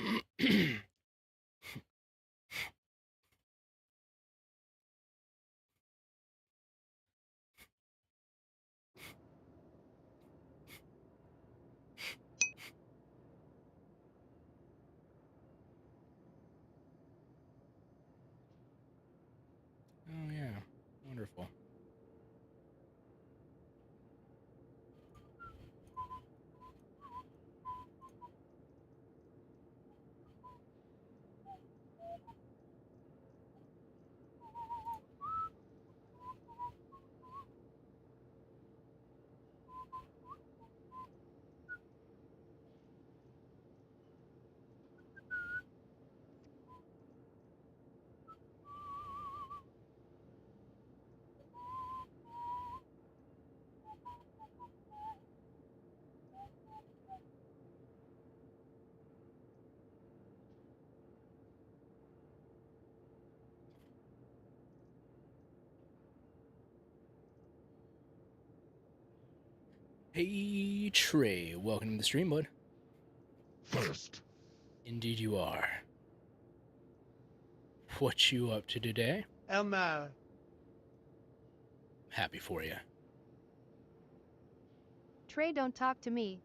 Oh, yeah. Wonderful. Hey, Trey. Welcome to the stream, bud. First. Indeed you are. What you up to today? Elmer. Happy for you. Trey, don't talk to me.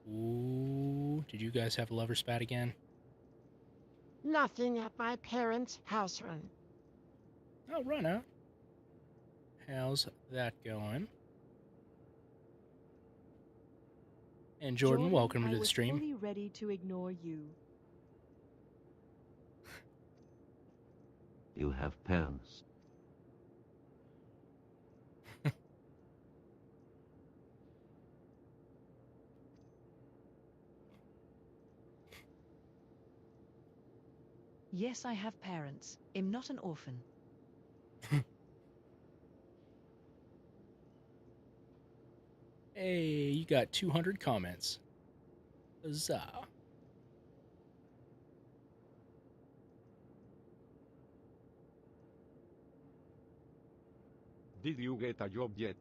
Ooh, did you guys have a lover spat again? Nothing at my parents' house run. Oh, run out. How's that going? And Jordan, welcome to the stream. I was fully ready to ignore you. You have parents. Yes, I have parents. I'm not an orphan. Hey, you got 200 comments. Huzzah. Did you get a job yet?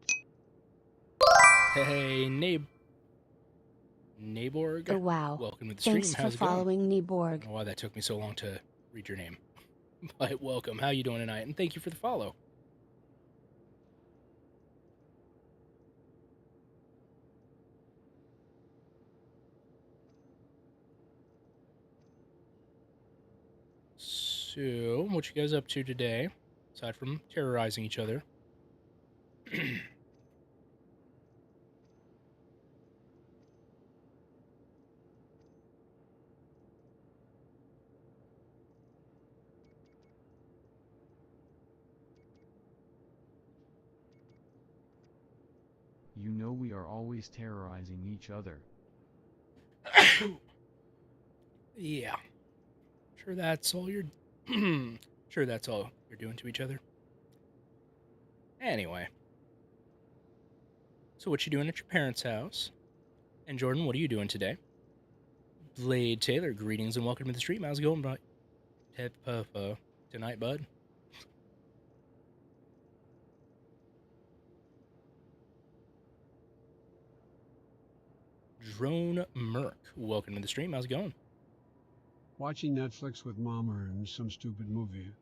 Hey, Naborg. Oh, wow. Welcome to the stream. Thanks How's for it going? following Neborg. I don't know why that took me so long to read your name. But welcome. How you doing tonight? And thank you for the follow. So, what you guys up to today? Aside from terrorizing each other. You know we are always terrorizing each other. Yeah. Sure that's all you're sure that's all you're doing to each other. Anyway. So what you doing at your parents' house? And Jordan, what are you doing today? Blade Taylor, greetings and welcome to the stream. How's it going, bud? Tonight, bud? Drone Merc, welcome to the stream. How's it going? Watching Netflix with Mama and some stupid movie.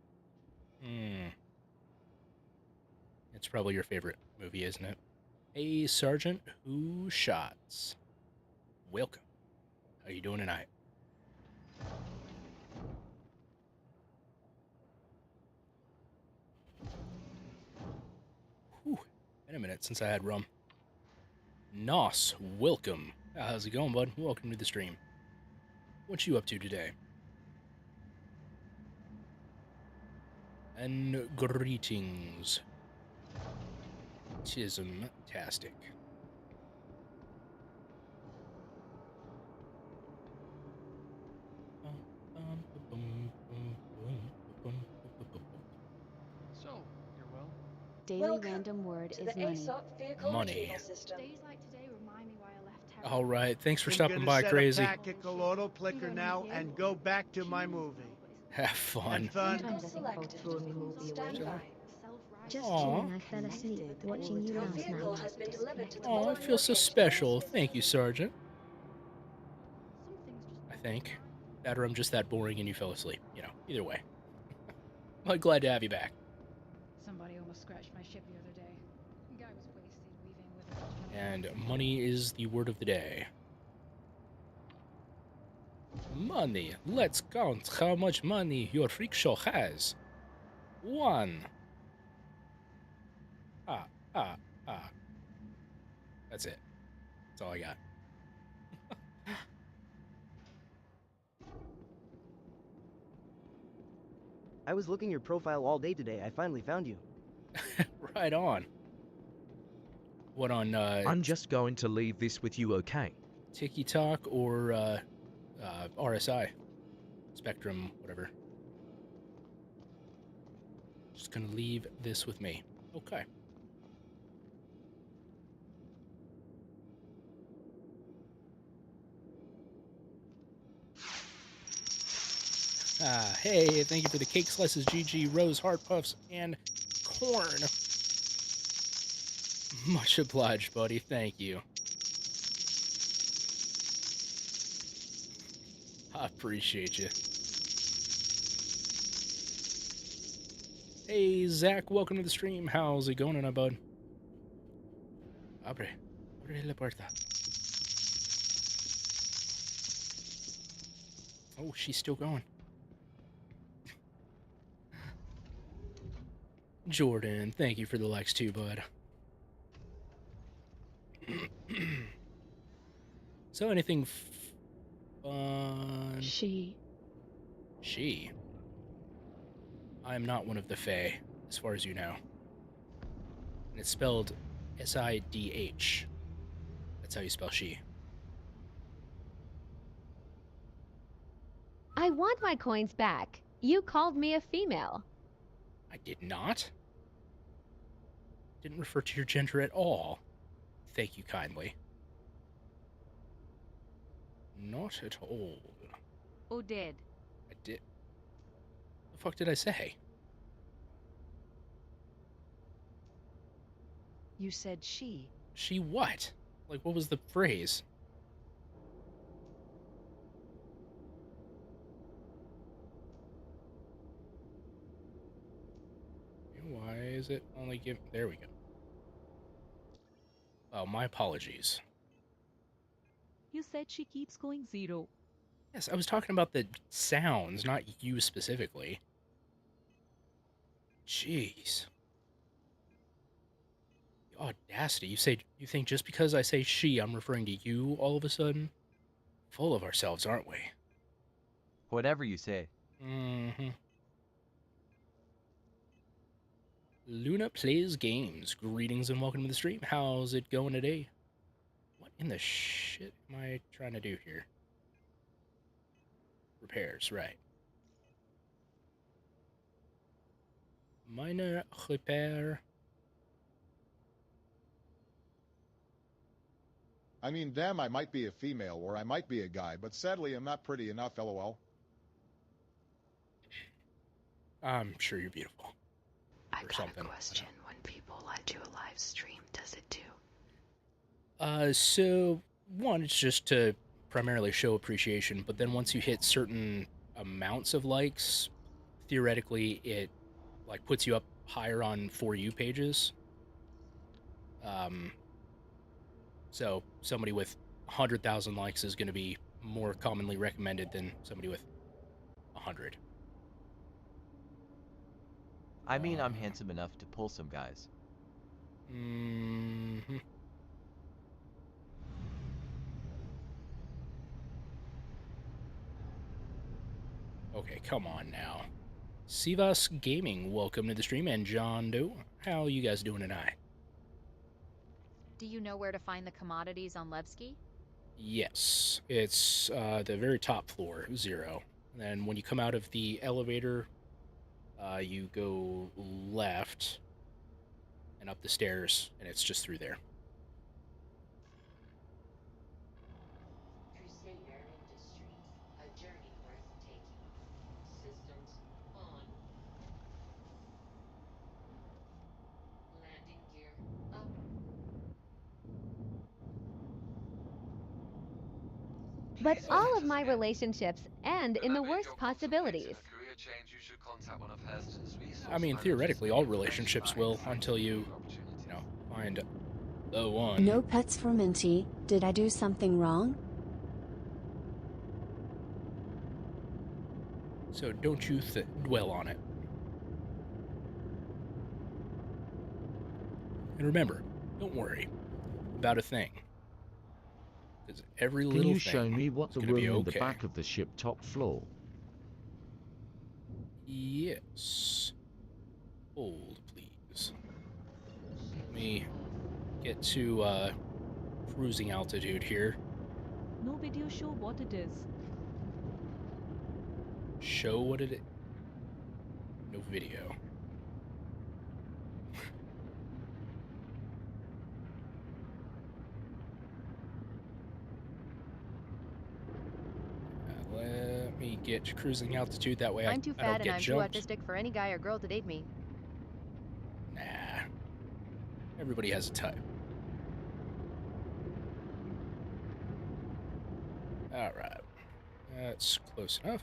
It's probably your favorite movie, isn't it? Hey, Sergeant, who shots? Welcome. How you doing tonight? Whew, been a minute since I had rum. Nos, welcome. How's it going, bud? Welcome to the stream. What you up to today? And greetings. Tism-tastic. So, you're well? Daily random word is money. Money. Days like today remind me why I left town. All right, thanks for I'm stopping gonna by, set Crazy. a tactical auto clicker now and go back to my movie. Have fun. Sometimes I think about throwing the movie away. Just Aw. kidding, I fell asleep watching you last night. Oh, I feel so special. Thank you, Sergeant. I think. That or I'm just that boring and you fell asleep. You know, either way. I'm glad to have you back. Somebody almost scratched my ship the other day. Guy was wasted weaving with a bunch of And money is the word of the day. Money. Let's count how much money your Freakshow has. 1. Ah, ah, ah. That's it. That's all I got. I was looking your profile all day today. I finally found you. Right on. What on I'm just going to leave this with you, okay? TikTok or RSI? Spectrum, whatever. Just gonna leave this with me. Okay. Hey, thank you for the cake slices, GG, Rose, Heart Puffs, and corn. Much obliged, buddy. Thank you. I appreciate you. Hey, Zach, welcome to the stream. How's it going, bud? Abre la puerta. Oh, she's still going. Jordan, thank you for the likes too, bud. So anything fun? She. I am not one of the Fae, as far as you know. And it's spelled S-I-D-H. That's how you spell she. I want my coins back. You called me a female. I did not. Didn't refer to your gender at all. Thank you kindly. Not at all. Who did? I did. The fuck did I say? You said she. She what? Like, what was the phrase? Why is it only give? There we go. Oh, my apologies. You said she keeps going 0. Yes, I was talking about the sounds, not you specifically. Jeez. The audacity. You think just because I say she, I'm referring to you all of a sudden? Full of ourselves, aren't we? Whatever you say. Mm-hmm. Luna plays games. Greetings and welcome to the stream. How's it going today? What in the shit am I trying to do here? Repairs, right. Minor repair. I mean, damn, I might be a female, or I might be a guy, but sadly I'm not pretty enough, lol. I'm sure you're beautiful. I got something. a question. When people let you a live stream, does it do? So one, it's just to primarily show appreciation, but then once you hit certain amounts of likes, theoretically it like puts you up higher on For You pages. So somebody with 100,000 likes is going to be more commonly recommended than somebody with 100. I mean, I'm handsome enough to pull some guys. Mm-hmm. Okay, come on now. Sivas Gaming, welcome to the stream, and John Doe. How you guys doing tonight? Do you know where to find the commodities on Levski? Yes, it's the very top floor, 0. And then when you come out of the elevator, you go left and up the stairs, and it's just through there. Crusader Industries, a journey worth taking. Systems on. Landing gear up. But all of my relationships end in the worst possibilities. I mean, theoretically, all relationships will until you know, find the one. No pets for Minty. Did I do something wrong? So don't you dwell on it. And remember, don't worry about a thing. Because every Can little you thing show me what the is gonna room be in the okay. back of the ship top floor? Yes. Hold, please. Let me get to cruising altitude here. No video show what it is. Show what it is. No video. Let me get to cruising altitude, that way I'm too I don't fat and get I'm jumped. too autistic for any guy or girl to date me. Nah. Everybody has a type. Alright. That's close enough.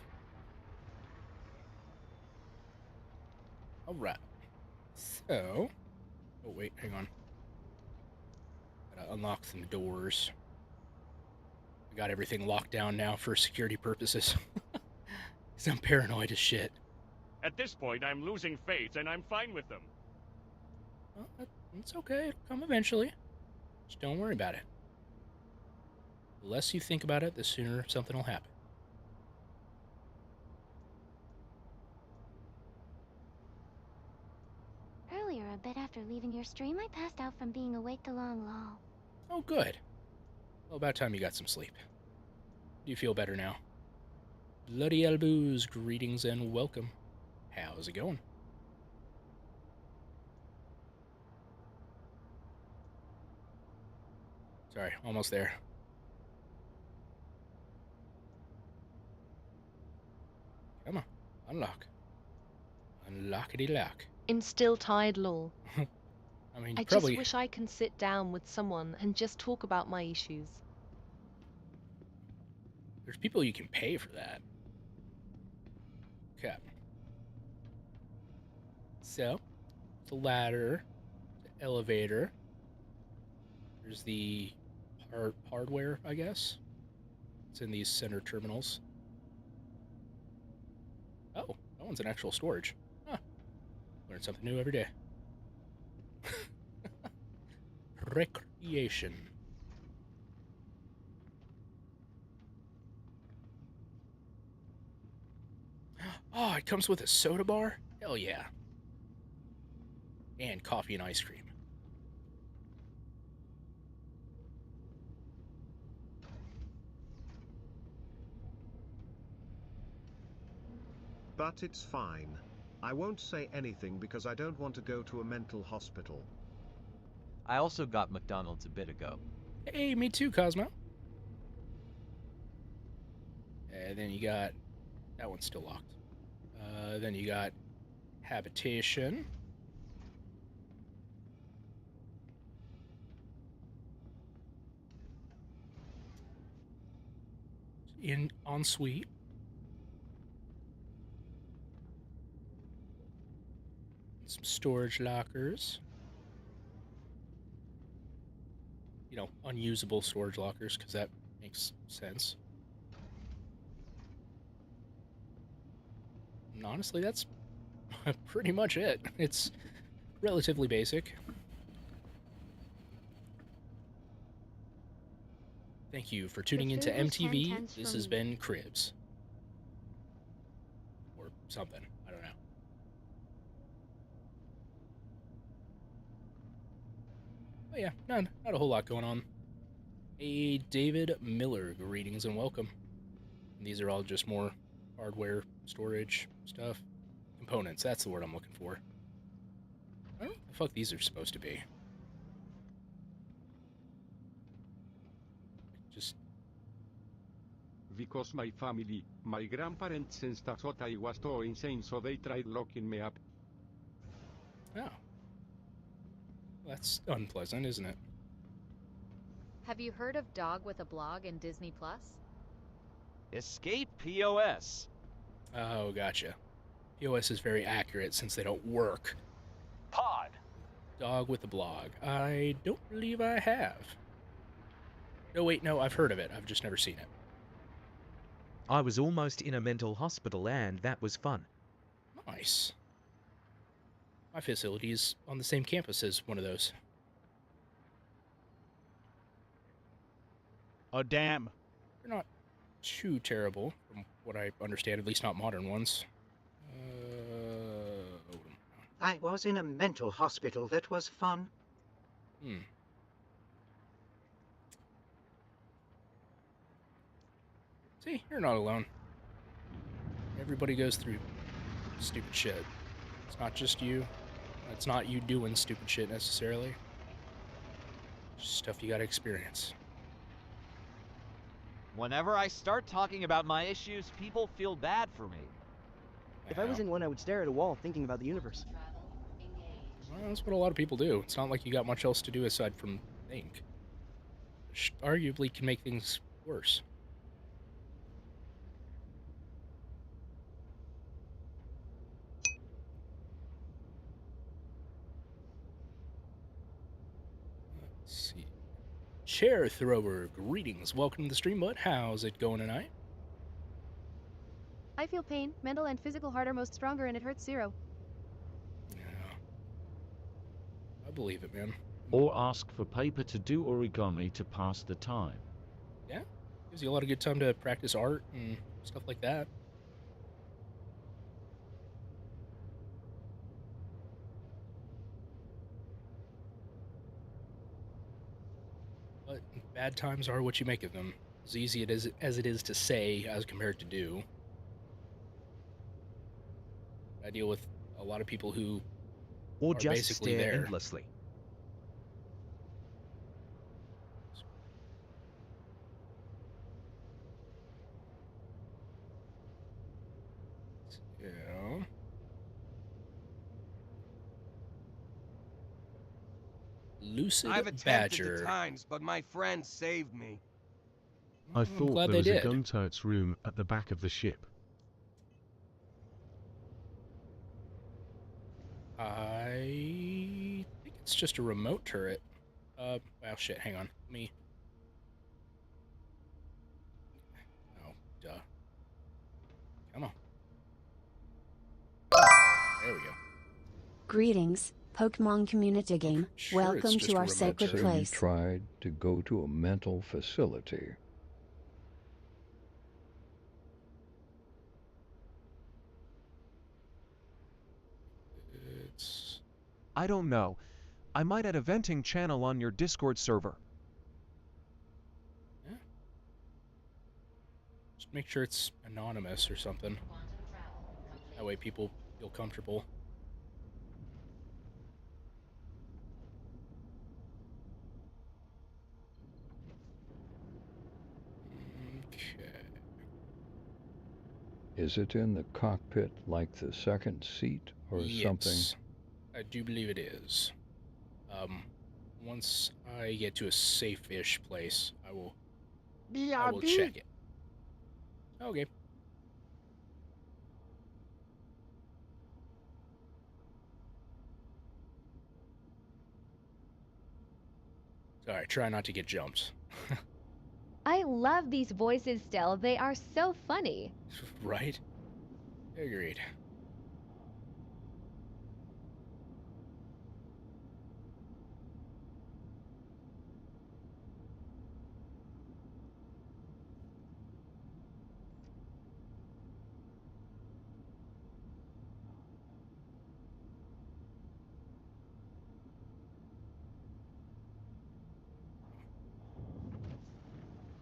Alright. So... Oh, wait, hang on. Gotta unlock some doors. I got everything locked down now for security purposes. Because I'm paranoid as shit. At this point, I'm losing faith, and I'm fine with them. Well, it's okay. It'll come eventually. Just don't worry about it. The less you think about it, the sooner something will happen. Earlier, a bit after leaving your stream, I passed out from being awake a long lull. Oh, good. Well, about time you got some sleep. Do you feel better now? Bloody elbows, greetings and welcome. How's it going? Sorry, almost there. Come on, unlock. Unlockity lock. Instill tide law. I mean, I probably... just wish I can sit down with someone and just talk about my issues. There's people you can pay for that. Okay. So, the ladder, the elevator. There's the hardware, I guess. It's in these center terminals. Oh, that one's an actual storage. Huh. Learn something new every day. Recreation. Oh, it comes with a soda bar? Hell yeah. And coffee and ice cream. But it's fine. I won't say anything because I don't want to go to a mental hospital. I also got McDonald's a bit ago. Hey, me too, Cosmo. And then you got... That one's still locked. Then you got habitation. In ensuite. Some storage lockers. You know, unusable storage lockers, because that makes sense. And honestly, that's pretty much it. It's relatively basic. Thank you for tuning into MTV. This has been Cribs. Or something. I don't know. Oh yeah, not a whole lot going on. Hey, David Miller, greetings and welcome. And these are all just more hardware, storage, stuff. Components, that's the word I'm looking for. I don't know what the fuck these are supposed to be. Just... Because my family, my grandparents sensed that I was too insane, so they tried locking me up. Oh. That's unpleasant, isn't it? Have you heard of Dog with a Blog in Disney Plus? Escape POS. Oh, gotcha. POS is very accurate since they don't work. Pod. Dog with a blog. I don't believe I have. No, wait, no, I've heard of it. I've just never seen it. I was almost in a mental hospital and that was fun. Nice. My facility is on the same campus as one of those. Oh, damn. They're not too terrible, from what I understand, at least not modern ones. I was in a mental hospital. That was fun. See, you're not alone. Everybody goes through stupid shit. It's not just you. It's not you doing stupid shit necessarily. It's just stuff you gotta experience. Whenever I start talking about my issues, people feel bad for me. If I was in one, I would stare at a wall thinking about the universe. Well, that's what a lot of people do. It's not like you got much else to do aside from think. Which arguably can make things worse. Let's see. Chair thrower, greetings. Welcome to the stream, bud. How's it going tonight? I feel pain. Mental and physical heart are most stronger and it hurts 0. I believe it, man. Or ask for paper to do origami to pass the time. Yeah, gives you a lot of good time to practice art and stuff like that. But bad times are what you make of them. As easy as it is to say as compared to do. I deal with a lot of people who Or are just basically stare there. endlessly. Yeah. Lucid I've attempted Badger. at times, but my friend saved me. I thought glad there was they a did. gun turret's room at the back of the ship. I think it's just a remote turret. Well, shit, hang on. Let me... Oh, duh. Come on. There we go. Greetings, Pokemon community game. Sure, it's Welcome just to a our remote sacred turret. place. Tried to go to a mental facility. It's... I don't know. I might add a venting channel on your Discord server. Yeah. Just make sure it's anonymous or something. That way people feel comfortable. Okay. Is it in the cockpit like the second seat or something? Yes, I do believe it is. Once I get to a safe-ish place, I will check it. Okay. Sorry, try not to get jumped. I love these voices still. They are so funny. Right? Agreed.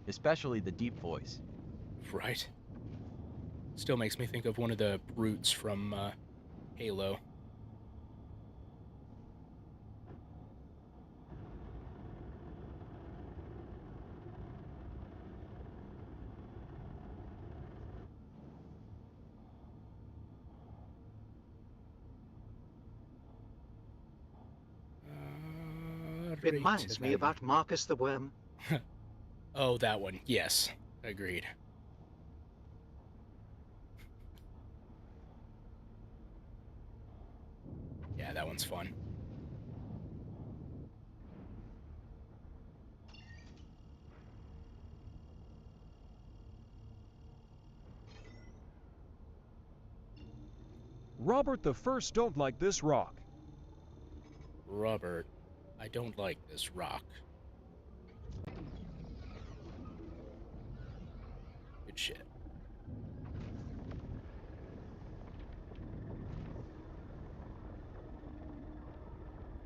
Especially the deep voice. Right? Still makes me think of one of the brutes from Halo. Reminds me about Marcus the Worm. Oh, that one. Yes. Agreed. Yeah, that one's fun. Robert the First don't like this rock. Robert, I don't like this rock. Good shit.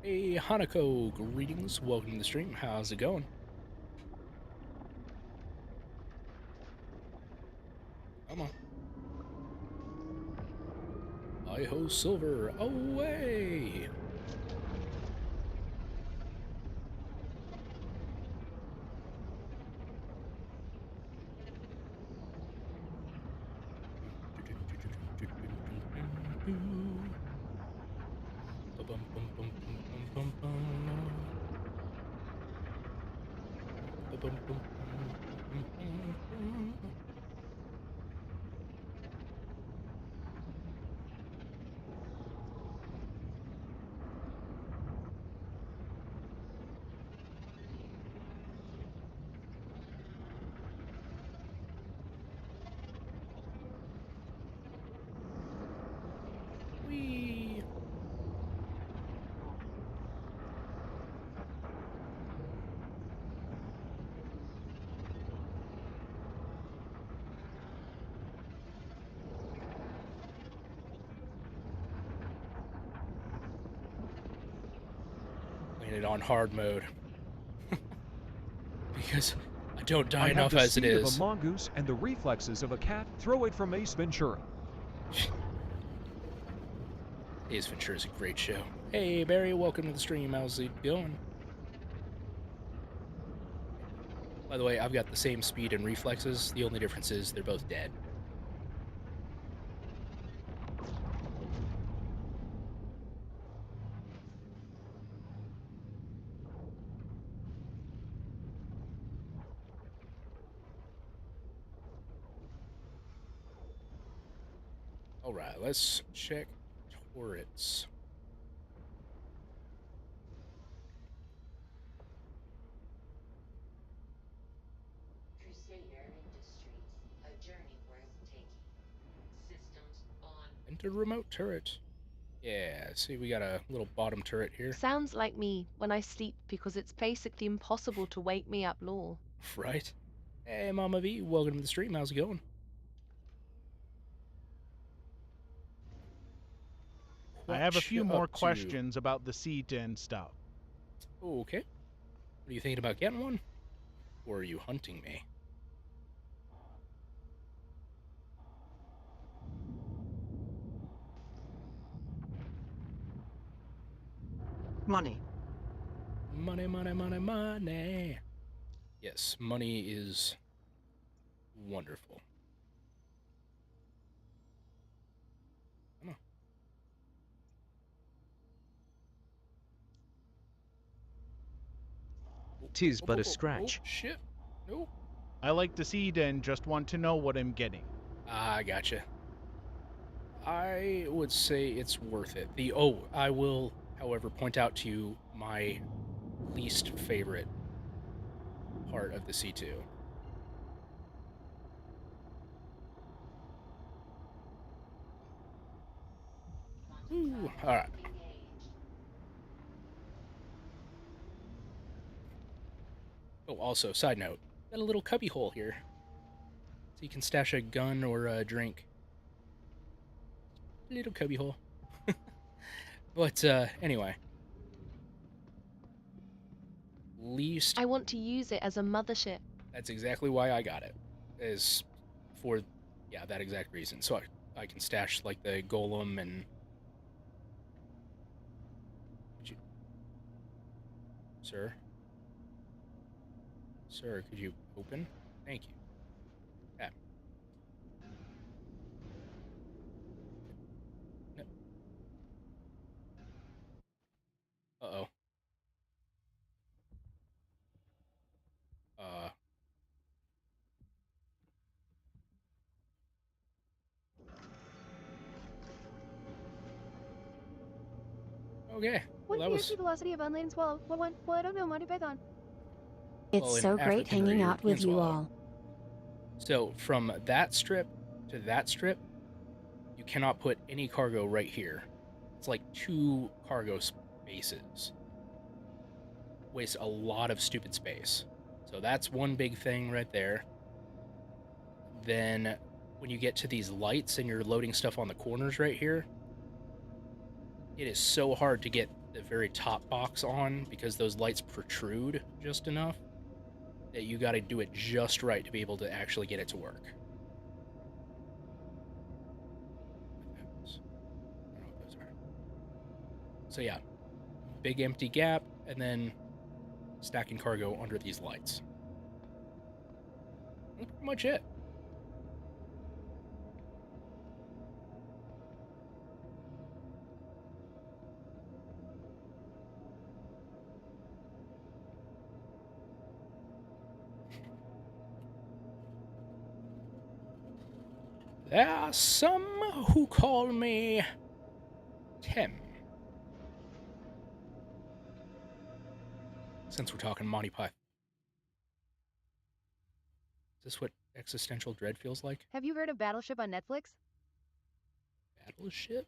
Hey, Hanako, greetings. Welcome to the stream. How's it going? Come on. I-ho Silver, away! Whee! Playing it on hard mode. Because I don't die enough as it I have the is. speed of a mongoose and the reflexes of a cat. Throw it from Ace Ventura. Ace Ventura is a great show. Hey Barry, welcome to the stream. How's it going? By the way, I've got the same speed and reflexes. The only difference is they're both dead. Alright, let's check turrets. Enter remote turret. Yeah, see, we got a little bottom turret here. Sounds like me when I sleep because it's basically impossible to wake me up, lol. Right? Hey, Mama V, welcome to the stream. How's it going? I have a few more questions about the C10 stuff. Okay. What are you thinking about getting one? Or are you hunting me? Money. Money, money, money, money. Yes, money is wonderful. Come on. Tis but a scratch. Oh, shit. Nope. I like the seed and just want to know what I'm getting. I gotcha. I would say it's worth it. I will, however, point out to you my least favorite part of the C2. Ooh, alright. Oh, also, side note, got a little cubby hole here. So you can stash a gun or a drink. Little cubby hole. But, anyway. Least... I want to use it as a mothership. That's exactly why I got it. Is for, yeah, that exact reason. So I can stash, like, the golem and... Sir? Sir, could you open? Thank you. Yeah. No. Uh-oh. Okay. Well, that What was... the velocity of unladen swallow? Well, I don't know, Monty Python. It's well, in so great African hanging or out with European you swallow. all. So from that strip to that strip, you cannot put any cargo right here. It's like 2 cargo spaces. Waste a lot of stupid space. So that's one big thing right there. Then when you get to these lights and you're loading stuff on the corners right here, it is so hard to get the very top box on because those lights protrude just enough that you got to do it just right to be able to actually get it to work. I don't know what those are. So yeah, big empty gap, and then stacking cargo under these lights. That's pretty much it. There are some who call me Tim. Since we're talking Monty Python. Is this what existential dread feels like? Have you heard of Battleship on Netflix? Battleship?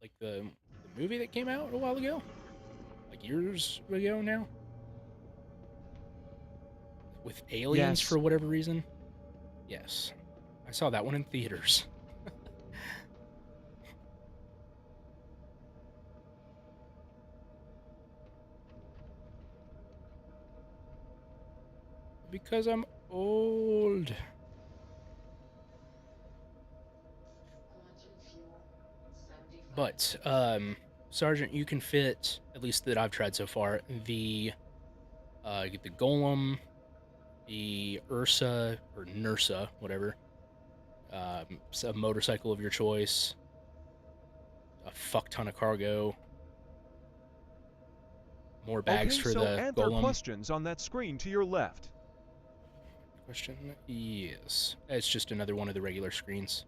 Like the movie that came out a while ago? Like years ago now? With aliens Yes. for whatever reason? Yes. I saw that one in theaters. Because I'm old. But, Sergeant, you can fit, at least that I've tried so far, the Golem, the Ursa, or Nursa, whatever, a motorcycle of your choice, a fuck ton of cargo, more bags Okay, for so the answer Golem. questions on that screen to your left. Question? Yes. It's just another one of the regular screens.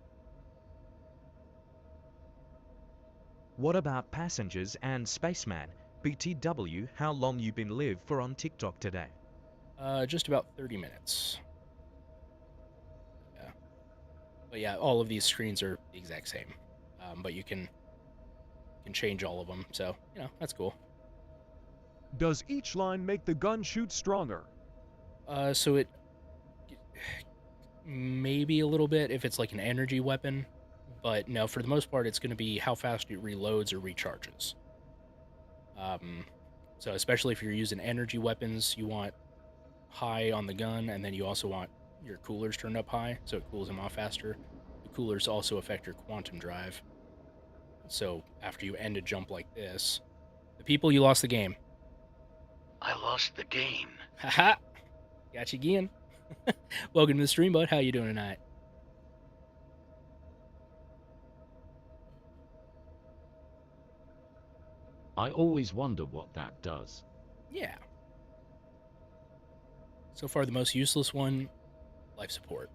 What about passengers and spaceman? BTW, how long you been live for on TikTok today? Just about 30 minutes. Yeah. But yeah, all of these screens are the exact same. But you can change all of them, so, you know, that's cool. Does each line make the gun shoot stronger? So it... maybe a little bit if it's like an energy weapon, but no, for the most part, it's going to be how fast it reloads or recharges. So especially if you're using energy weapons, you want high on the gun, and then you also want your coolers turned up high, so it cools them off faster. The coolers also affect your quantum drive. So after you end a jump like this, the people, you lost the game. I lost the game. Haha! Got you again. Welcome to the stream, bud. How you doing tonight? I always wonder what that does. Yeah. So far, the most useless one, life support.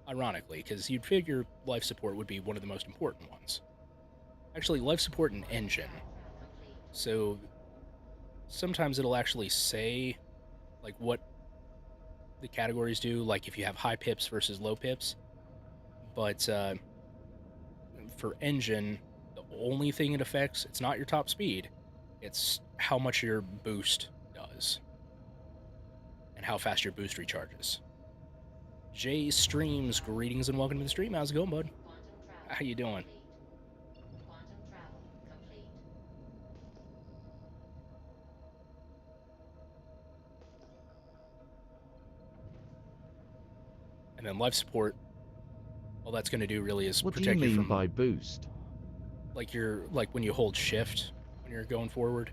Ironically, because you'd figure life support would be one of the most important ones. Actually, life support and engine. So sometimes it'll actually say, like, what the categories do, like if you have high pips versus low pips. But for engine, the only thing it affects, it's not your top speed, it's how much your boost does and how fast your boost recharges. Jay Streams, greetings and welcome to the stream. How's it going, bud? How you doing? And then life support, all that's going to do really is What do protect you mean from, by boost? like when you hold shift when you're going forward.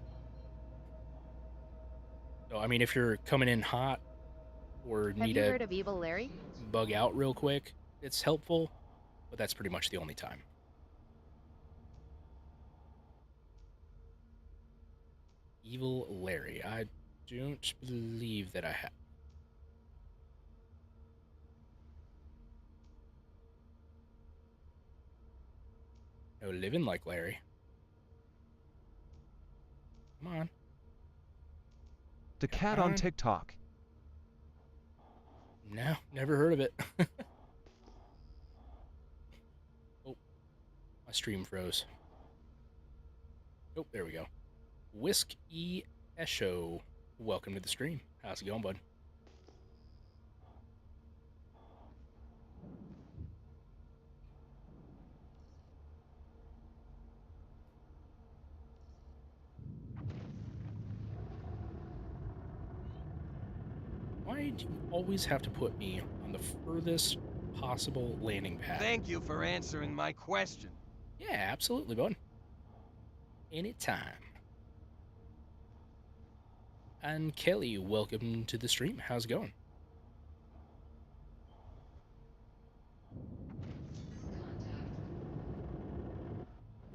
So I mean, if you're coming in hot or Have need you to heard of Evil Larry? bug out real quick, it's helpful, but that's pretty much the only time. Evil Larry, I don't believe that I have. No living like Larry. Come on. The cat on TikTok. No, never heard of it. Oh, my stream froze. Oh, there we go. Whisk E Esho, welcome to the stream. How's it going, bud? Why do you always have to put me on the furthest possible landing pad? Thank you for answering my question. Yeah, absolutely, bud. Anytime. And Kelly, welcome to the stream. How's it going?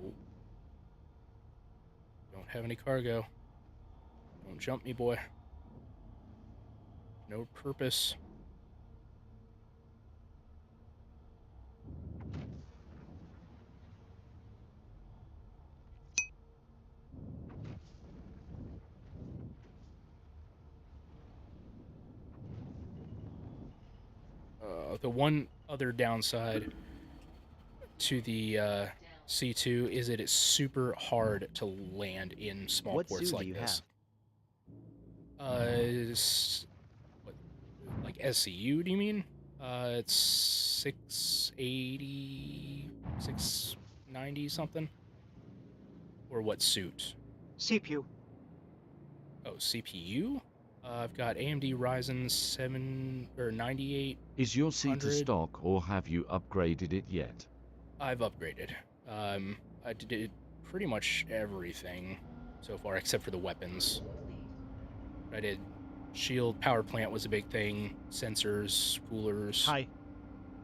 Ooh. Don't have any cargo. Don't jump me, boy. No purpose. The one other downside to the C2 is that it's super hard to land in small ports like this. What, like SCU, do you mean? It's 680, 690 something? Or what suit? CPU. Oh, CPU? I've got AMD Ryzen 7 or 98. Is your C2 stock or have you upgraded it yet? I've upgraded. I did pretty much everything so far except for the weapons. I did shield, power plant was a big thing, sensors, coolers. Hi.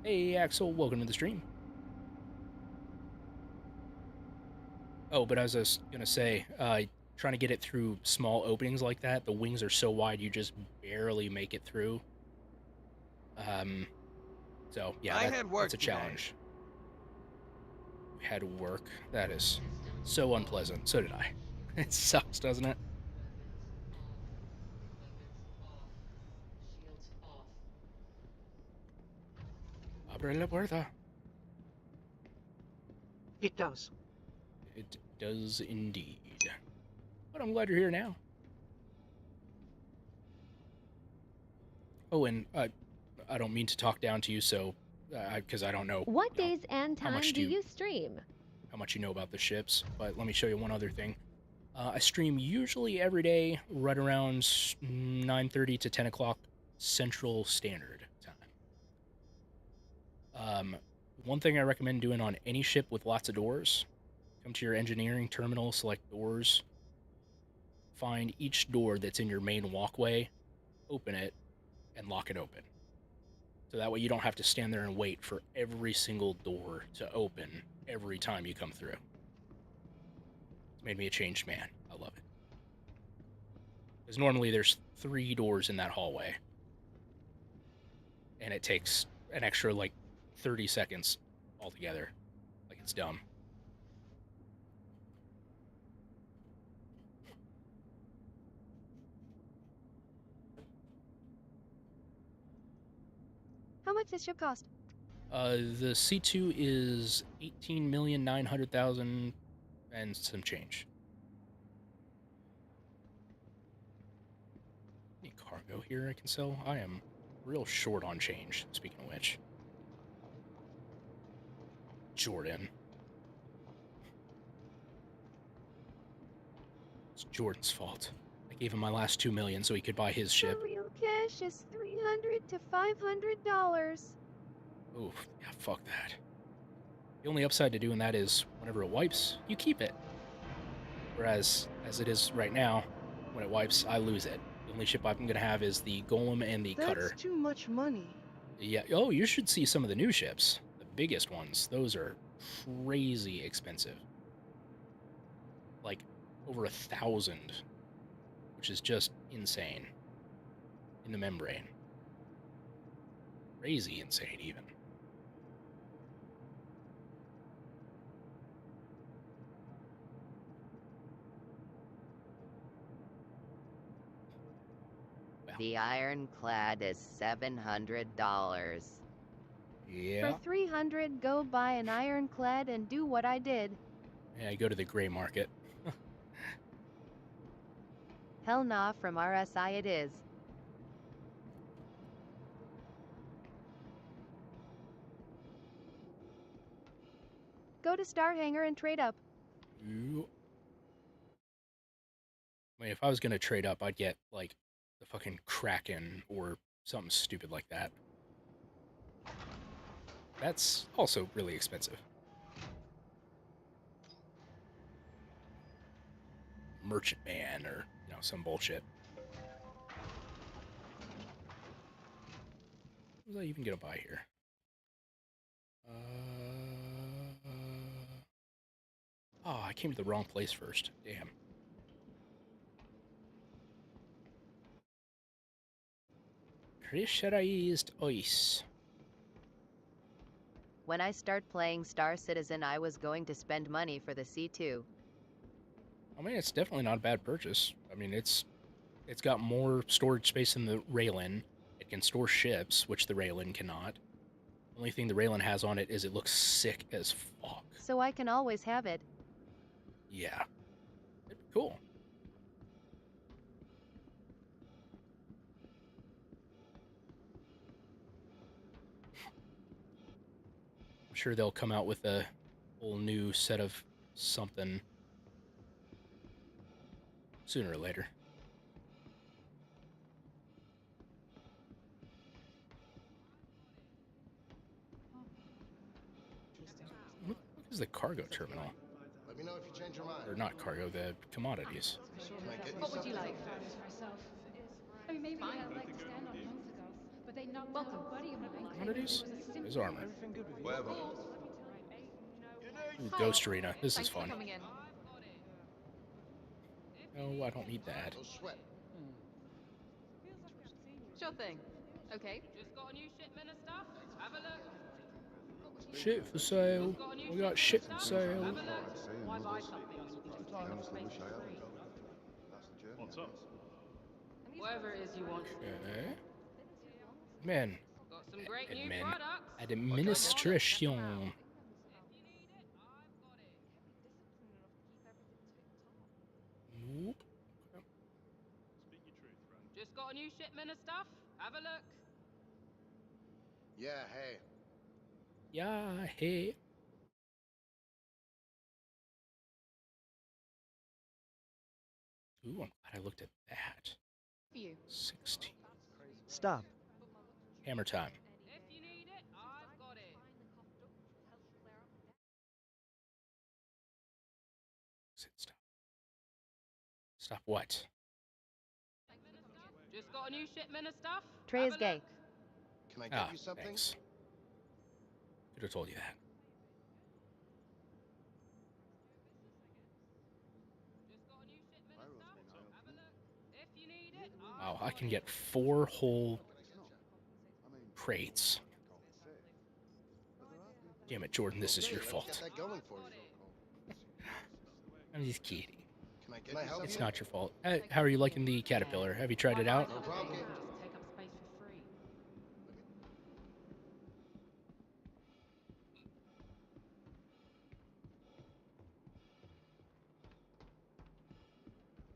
Hey, Axel, welcome to the stream. Oh, but I was gonna say, trying to get it through small openings like that, the wings are so wide you just barely make it through. So yeah, that's a challenge. We had work. That is so unpleasant. So did I. It sucks, doesn't it? Abre la puerta. It does. It does indeed. But I'm glad you're here now. Oh, and I don't mean to talk down to you, so because I don't know. What days and time do you you stream? How much you know about the ships, but let me show you one other thing. I stream usually every day right around 9:30 to 10 o'clock Central Standard Time. One thing I recommend doing on any ship with lots of doors, come to your engineering terminal, select doors, find each door that's in your main walkway, open it, and lock it open. So that way you don't have to stand there and wait for every single door to open every time you come through. It's made me a changed man. I love it. Because normally there's 3 doors in that hallway. And it takes an extra, like, 30 seconds altogether. Like, it's dumb. How much does ship cost? The C2 is 18,900,000 and some change. Any cargo here I can sell? I am real short on change, speaking of which. Jordan. It's Jordan's fault. I gave him my last 2 million so he could buy his ship. The real cash is $300 to $500. Oof, yeah, fuck that. The only upside to doing that is whenever it wipes, you keep it. Whereas, as it is right now, when it wipes, I lose it. The only ship I'm going to have is the Golem and the Cutter. That's too much money. Yeah, oh, you should see some of the new ships. The biggest ones. Those are crazy expensive. Like, over 1,000. Which is just insane. In the membrane. Crazy insane, even. The ironclad is $700. Yeah. For 300, go buy an ironclad and do what I did. Yeah, go to the gray market. Hell nah, from RSI it is. Go to Star Hangar and trade up. Ooh. I mean, if I was gonna trade up, I'd get, like, the fucking Kraken or something stupid like that. That's also really expensive. Merchantman or, some bullshit. What was I even gonna buy here? Oh, I came to the wrong place first. Damn. Pressurized ice. When I start playing Star Citizen, I was going to spend money for the C2. I mean, it's definitely not a bad purchase. I mean, it's got more storage space than the Raylin. It can store ships, which the Raylin cannot. The only thing the Raylin has on it is it looks sick as fuck. So I can always have it. Yeah. It'd be cool. I'm sure they'll come out with a whole new set of something sooner or later. What is the cargo terminal? Let me know if you change your mind. Or not cargo, the commodities. What would you like? I mean, maybe I like to stand on months ago, but they knocked out a buddy of mine. Commodities? There's armor. Whatever. Ooh, Ghost Arena. This is Thanks for fun. coming in. No, I don't need that. No sweat. Sure thing. Okay. Just got a new shipment of stuff. Have a look. Shit for sale. We got shit for sale. Why buy something if you can space for free? What's up? Whatever it is you want. Okay. Man. Got some great new Admin. products. Administration. Nope. Just got a new shipment of stuff. Have a look. Yeah, hey. Yeah, hey. Ooh, I'm glad I looked at that. You. 16. Stop. Hammer time. If you need it, I've got it. Stop. Stop what? Just got a new shipment of stuff. Trey is gay. Can I get you something? Thanks. Could have told you that. If you need it, Wow, I can get 4 whole crates. Damn it, Jordan, this is your fault. Get that going for you. I'm just kidding. Can I help you? It's not your fault. How are you liking the Caterpillar? Have you tried it out? No problem. take up space for free.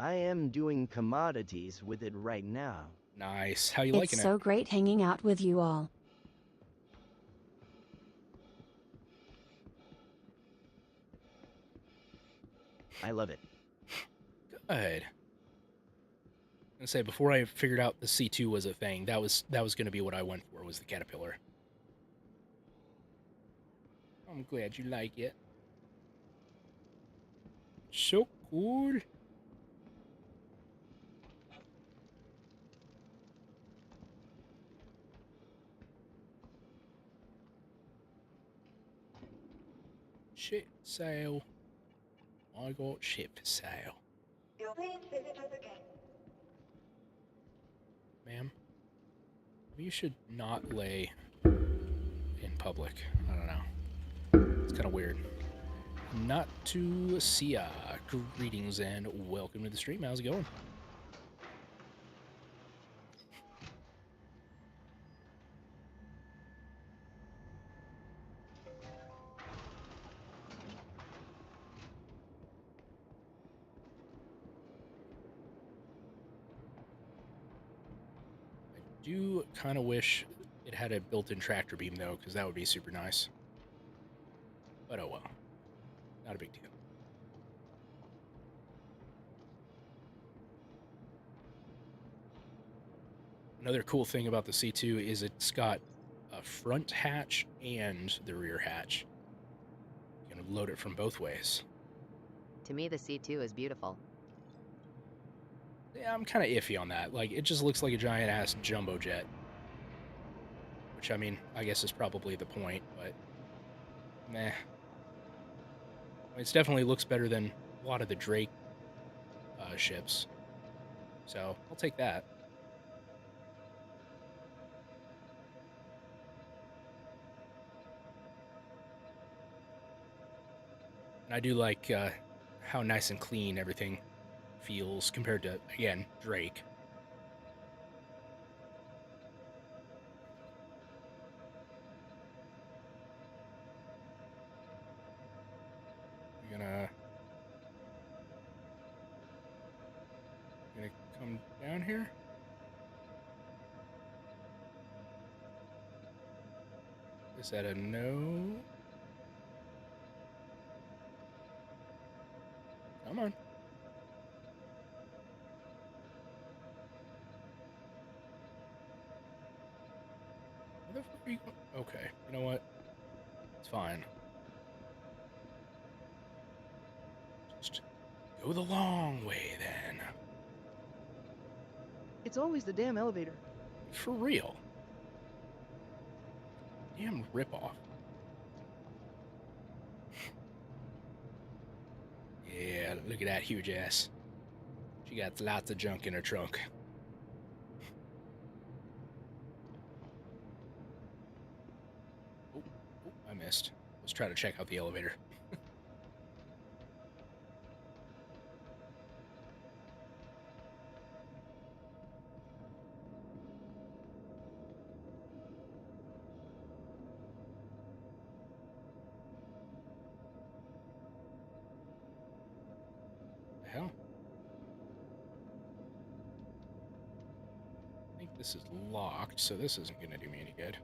I am doing commodities with it right now. Nice. How you It's liking so it? great hanging out with you all. I love it. Good. I say before I figured out the C2 was a thing, that was going to be what I went for, was the Caterpillar. I'm glad you like it. So cool. Shit for sale. I got shit for sale. Ma'am, you should not lay in public. I don't know. It's kind of weird. Not to see ya. Greetings and welcome to the stream. How's it going? do kind of wish it had a built-in tractor beam, though, because that would be super nice. But oh well. Not a big deal. Another cool thing about the C2 is it's got a front hatch and the rear hatch. You can load it from both ways. To me, the C2 is beautiful. Yeah, I'm kind of iffy on that. Like, it just looks like a giant-ass jumbo jet. Which, I mean, I guess is probably the point, but... meh. It definitely looks better than a lot of the Drake ships. So, I'll take that. And I do like how nice and clean everything feels compared to, again, Drake. Gonna come down here. Is that a no? Come on. Where the fuck are you going? Okay, you know what? It's fine. Just go the long way then. It's always the damn elevator. For real. Damn ripoff. Yeah, look at that huge ass. She got lots of junk in her trunk. Oh, I missed. Let's try to check out the elevator. The hell? I think this is locked, so this isn't going to do me any good.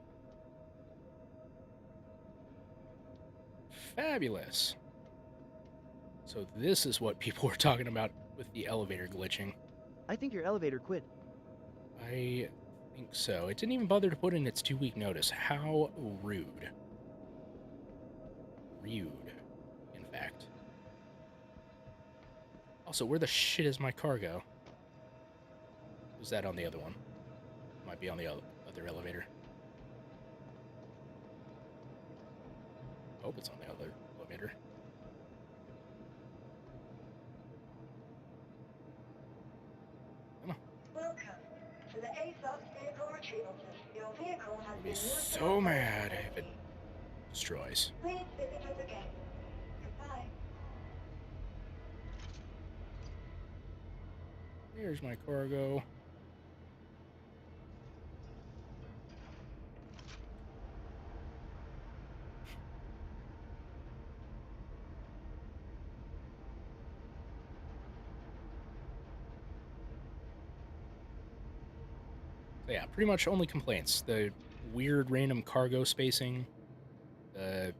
Fabulous. So this is what people were talking about with the elevator glitching. I think your elevator quit. I think so. It didn't even bother to put in its 2-week notice. How rude. Rude, in fact. Also, where the shit is my cargo? Was that on the other one? Might be on the other elevator. Hope it's on the other elevator. Come on. Welcome to the A-Class vehicle retrieval system. Your vehicle has I'll been be so mad if it destroys. Please visit us again. Goodbye. Here's my cargo. So yeah, pretty much only complaints. The weird random cargo spacing, the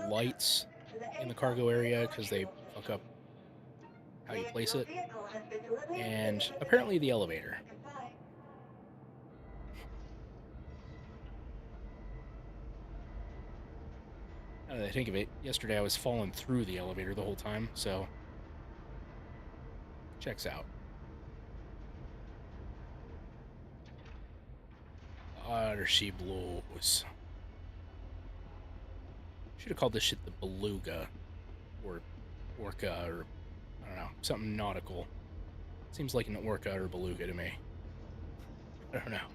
lights in the cargo area because they fuck up how you place it, and apparently the elevator. Now that I think of it, yesterday I was falling through the elevator the whole time, so checks out. There she blows. Should have called this shit the Beluga, or Orca, or I don't know, something nautical. Seems like an Orca or Beluga to me. I don't know.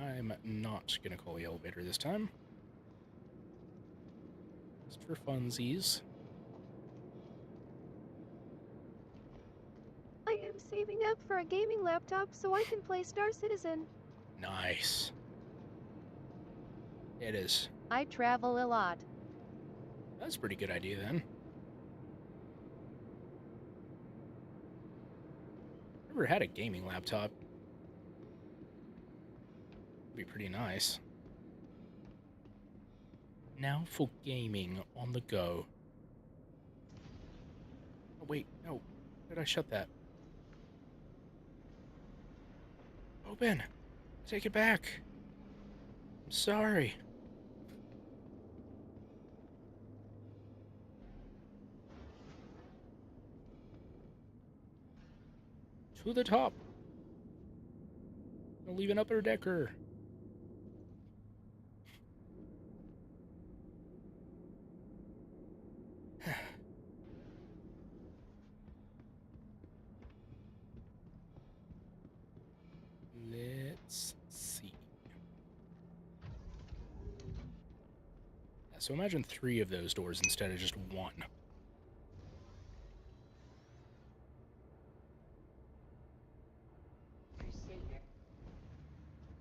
I'm not gonna call the elevator this time. Just for funsies. I am saving up for a gaming laptop so I can play Star Citizen. Nice. It is. I travel a lot. That's a pretty good idea then. Never had a gaming laptop. Be pretty nice. Now for gaming on the go. Oh wait, no. Did I shut that? Open! Take it back! I'm sorry. To the top! Don't leave an upper decker. Let's see. Yeah, so imagine 3 of those doors instead of just 1.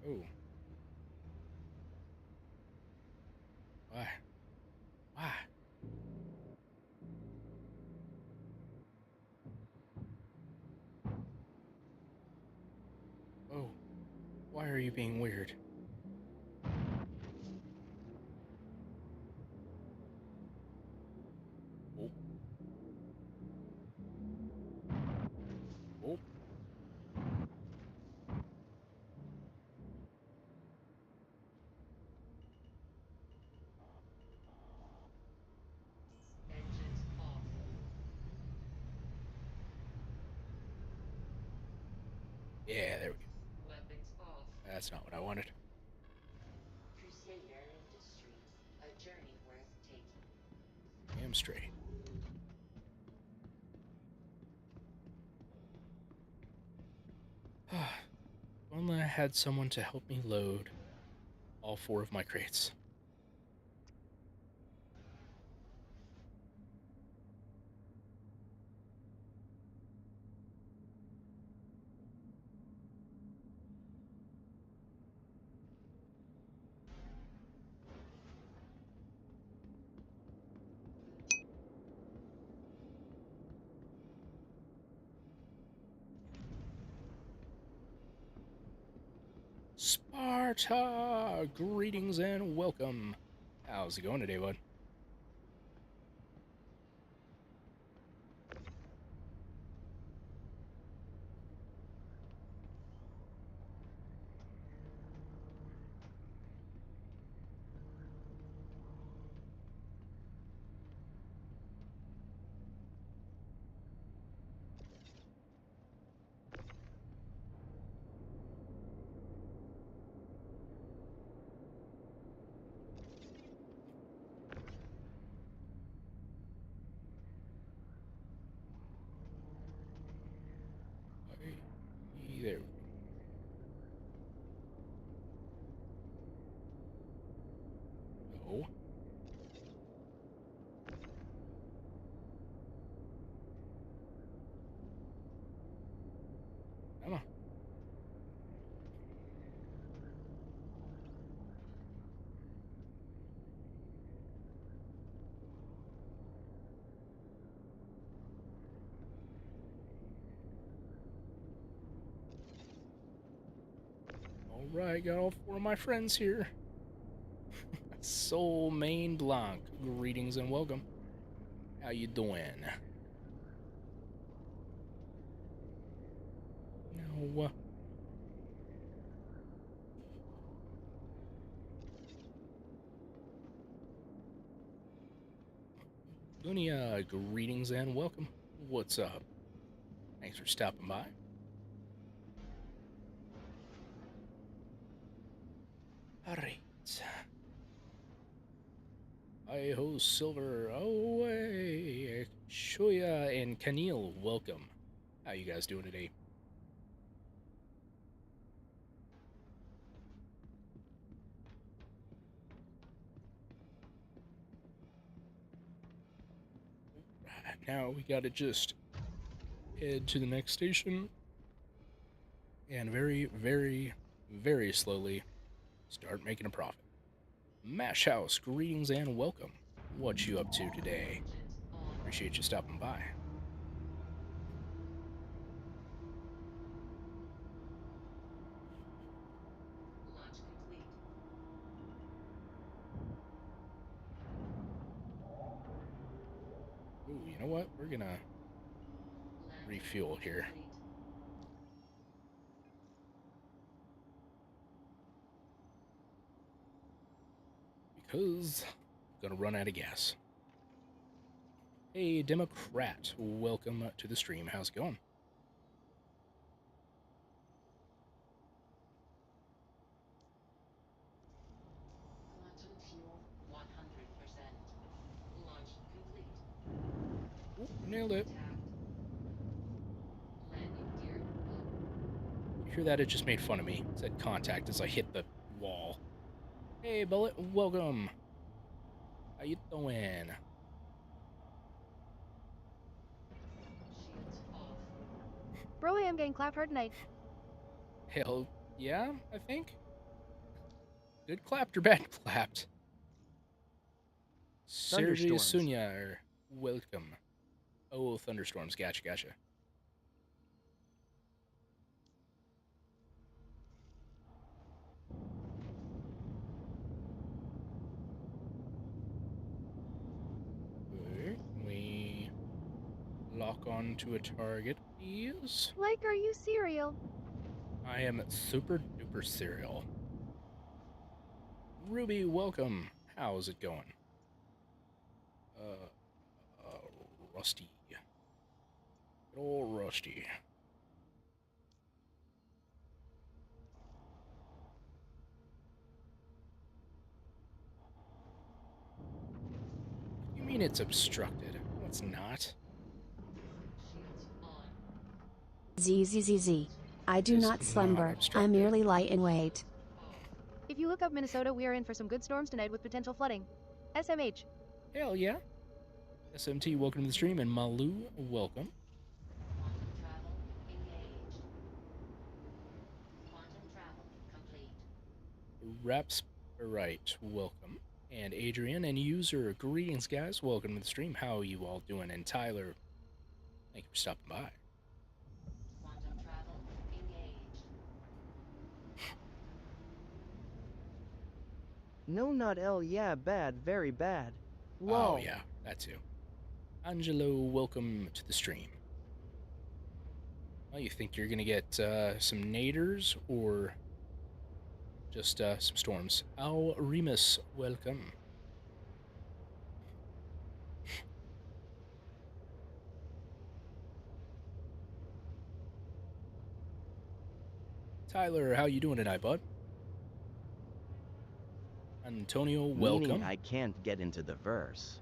Oh. Why? Why? Oh. Why are you being weird? Oh. Oh. Yeah, there we go. That's not what I wanted. Crusader Industries, a journey worth taking. Damn straight. Only I had someone to help me load all 4 of my crates. Sparta! Greetings and welcome. How's it going today, bud? There. No. Come on. Alright, got all 4 of my friends here. Soul Main Blanc, greetings and welcome. How you doing? No. Dunia, greetings and welcome. What's up? Thanks for stopping by. Alright. Hi-ho, Silver. Away. Shoya and Kanil, welcome. How you guys doing today? Now we gotta just head to the next station and very, very, very slowly start making a profit. Mash House, greetings and welcome. What you up to today? Appreciate you stopping by. what? We're gonna refuel here. Because I'm gonna run out of gas. Hey, Democrat, welcome to the stream. How's it going? Quantum fuel 100%. Launch complete. Ooh, nailed it. Landing gear. You hear that? It just made fun of me. It said contact as I hit the wall. Hey, Bullet, welcome. How you doing? Bro, I am getting clapped hard tonight. Hell yeah, I think. Good clapped or bad clapped? Sergio Sunya, welcome. Oh, thunderstorms. Gotcha, gotcha. Okay, can we lock on to a target, please? Like, are you cereal? I am super duper cereal. Ruby, welcome. How's it going? Rusty. Good old Rusty. You mean it's obstructed? No, it's not. ZZZZ. I do not slumber. I merely lie in wait. If you look up Minnesota, we are in for some good storms tonight with potential flooding. SMH. Hell yeah. SMT, welcome to the stream, and Malu, welcome. Quantum travel engaged. Quantum travel complete. Reps, right, welcome. And Adrian and user, greetings, guys. Welcome to the stream. How are you all doing? And Tyler, thank you for stopping by. Quantum travel engaged. No, not L. Yeah, bad, very bad. Whoa. Whoa. Oh, yeah, that too. Angelo, welcome to the stream. Well, you think you're going to get some naders or just some storms? Al Remus, welcome. Tyler, how you doing tonight, bud? Antonio, welcome. Meaning I can't get into the verse.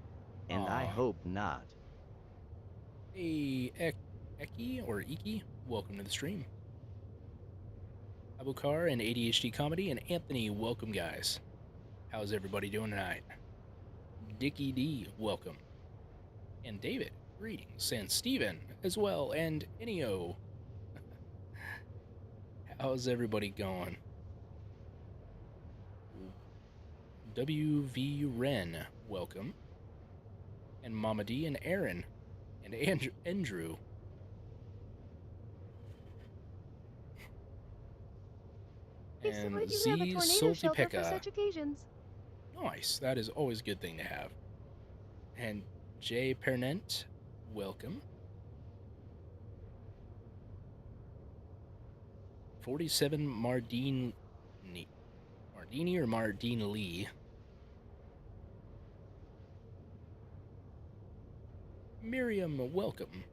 And I hope not. Hey, Eki or Iki, welcome to the stream. Abukar and ADHD Comedy, and Anthony, welcome, guys. How's everybody doing tonight? Dickie D, welcome. And David, greetings. And Steven as well, and Enio. How's everybody going? WV Ren, welcome. And Mama D and Aaron and Andrew. And Z Salty Pekka. For such occasions. Nice. That is always a good thing to have. And Jay Pernent, welcome. 47 Mardini or Mardine Lee. Miriam, welcome.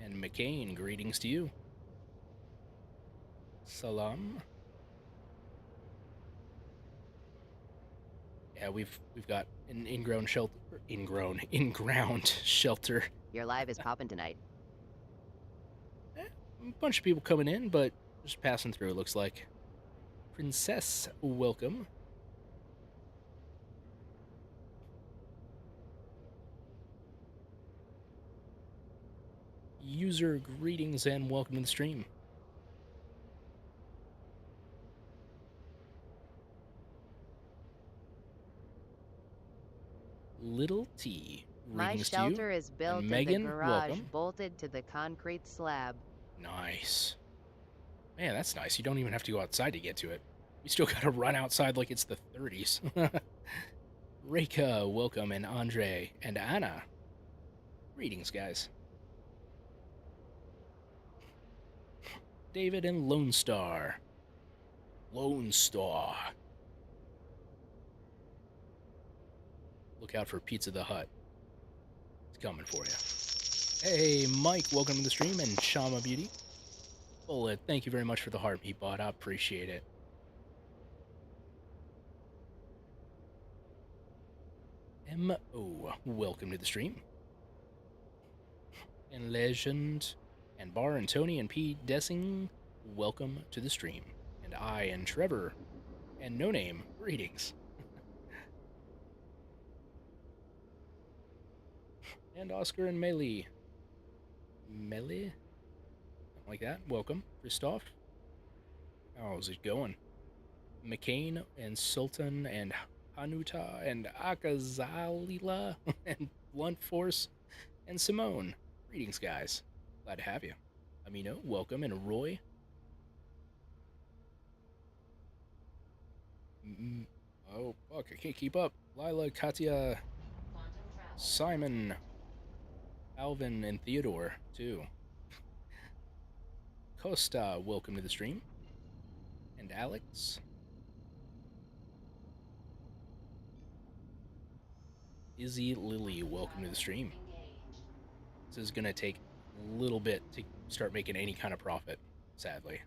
And McCain, greetings to you. Salam. Yeah, we've got an in-ground shelter. Your live is popping tonight. A bunch of people coming in, but just passing through, it looks like. Princess, welcome. User, greetings and welcome to the stream. Little T, My greetings shelter to you. is built And in Megan, the garage, welcome. bolted to the concrete slab. Nice. Man, that's nice. You don't even have to go outside to get to it. We still gotta run outside like it's the 30s. Reika, welcome, and Andre and Anna. Greetings, guys. David and Lone Star. Lone Star. Look out for Pizza the Hut. It's coming for you. Hey, Mike, welcome to the stream, and Shama Beauty. Bullet, thank you very much for the heartbeat bot. I appreciate it. M.O., welcome to the stream. And Legend, and Bar, and Tony, and P. Dessing, welcome to the stream. And I, and Trevor, and No Name, greetings. And Oscar and Melee. Melee? Something like that. Welcome, Christoph. How's it going? McCain, and Sultan, and Hanuta, and Akazalila, and Blunt Force, and Simone. Greetings, guys. Glad to have you. Amino, welcome, and Roy. Oh, fuck, I can't keep up. Lila, Katya, Simon, Alvin, and Theodore, too. Costa, welcome to the stream. And Alex. Izzy Lily, welcome to the stream. This is going to take a little bit to start making any kind of profit, sadly.